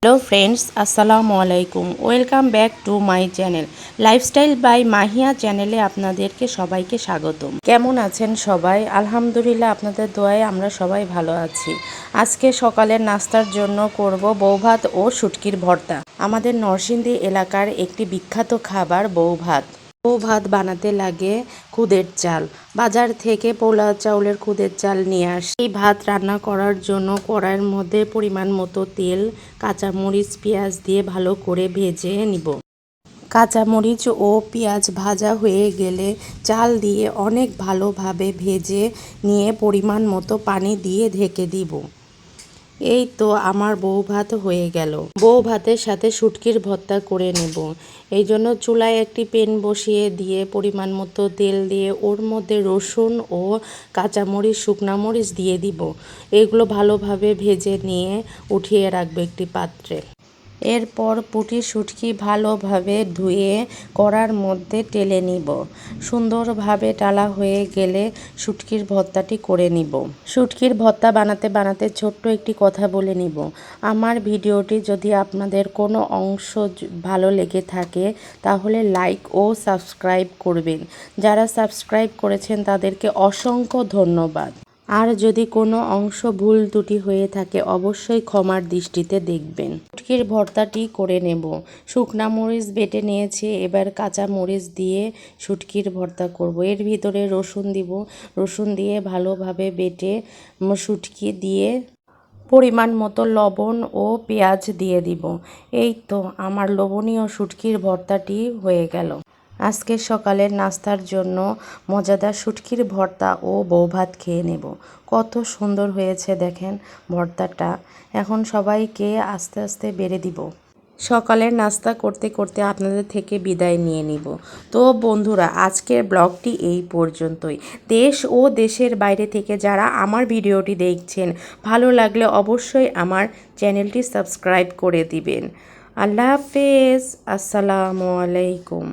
Hello friends, আসসালামু আলাইকুম। Welcome back to my channel lifestyle by Mahiya চ্যানেলে আপনাদেরকে সবাইকে স্বাগতম। কেমন আছেন সবাই? আলহামদুলিল্লাহ, আপনাদের দোয়ায় আমরা সবাই ভালো আছি। আজকে সকালের নাস্তার জন্য করব বউভাত ও শুটকির ভর্তা। আমাদের নরসিংদী এলাকার একটি বিখ্যাত খাবার বউভাত। ভাত বানাতে লাগে খুদের চাল। বাজার থেকে পোলা চাউলের খুদের চাল নিয়ে আসি। এই ভাত রান্না করার জন্য কড়াইয়ের মধ্যে পরিমাণ মতো তেল, কাঁচামরিচ, পেঁয়াজ দিয়ে ভালো করে ভেজে নিব। কাঁচামরিচ ও পেঁয়াজ ভাজা হয়ে গেলে চাল দিয়ে অনেক ভালোভাবে ভেজে নিয়ে পরিমাণ মতো পানি দিয়ে ঢেকে দিব। এই তো আমার বউ ভাত হয়ে গেল। বউ ভাতের সাথে শুটকির ভর্তা করে নেব। এই জন্য চুলায় একটি প্যান বসিয়ে দিয়ে পরিমাণ মতো তেল দিয়ে ওর মধ্যে রসুন ও কাঁচামরিচ, শুকনা মরিচ দিয়ে দিব। এগুলো ভালোভাবে ভেজে নিয়ে উঠিয়ে রাখবো একটি পাত্রে। এরপর পুঁটি শুটকি ভালোভাবে ধুয়ে কড়ার মধ্যে টেলে নিব। সুন্দরভাবে টালা হয়ে গেলে শুটকির ভর্তাটি করে নিব। শুটকির ভর্তা বানাতে বানাতে ছোট্ট একটি কথা বলে নিব। আমার ভিডিওটি যদি আপনাদের কোনো অংশ ভালো লেগে থাকে তাহলে লাইক ও সাবস্ক্রাইব করবেন। যারা সাবস্ক্রাইব করেছেন তাদেরকে অসংখ্য ধন্যবাদ। আর যদি কোনো অংশ ভুল ত্রুটি হয়ে থাকে অবশ্যই ক্ষমার দৃষ্টিতে দেখবেন। শুটকির ভর্তাটি করে নেব। শুকনা মরিচ বেটে নিয়েছি, এবার কাঁচা মরিচ দিয়ে শুটকির ভর্তা করব। এর ভিতরে রসুন দিব। রসুন দিয়ে ভালোভাবে বেটে শুটকি দিয়ে পরিমাণ মতো লবণ ও পেঁয়াজ দিয়ে দিব। এই তো আমার লোভনীয় শুটকির ভর্তাটি হয়ে গেল। আজকে সকালের নাস্তার জন্য মজাদার শুটকির ভর্তা ও বউভাত খেয়ে নেব। কত সুন্দর হয়েছে দেখেন ভর্তাটা। এখন সবাইকে আস্তে আস্তে বেড়ে দিব। সকালের নাস্তা করতে করতে আপনাদের থেকে বিদায় নিয়ে নিব। তো বন্ধুরা, আজকের ব্লগটি এই পর্যন্তই। দেশ ও দেশের বাইরে থেকে যারা আমার ভিডিওটি দেখছেন, ভালো লাগলে অবশ্যই আমার চ্যানেলটি সাবস্ক্রাইব করে দিবেন। আল্লাহ হাফেজ, আসসালামু আলাইকুম।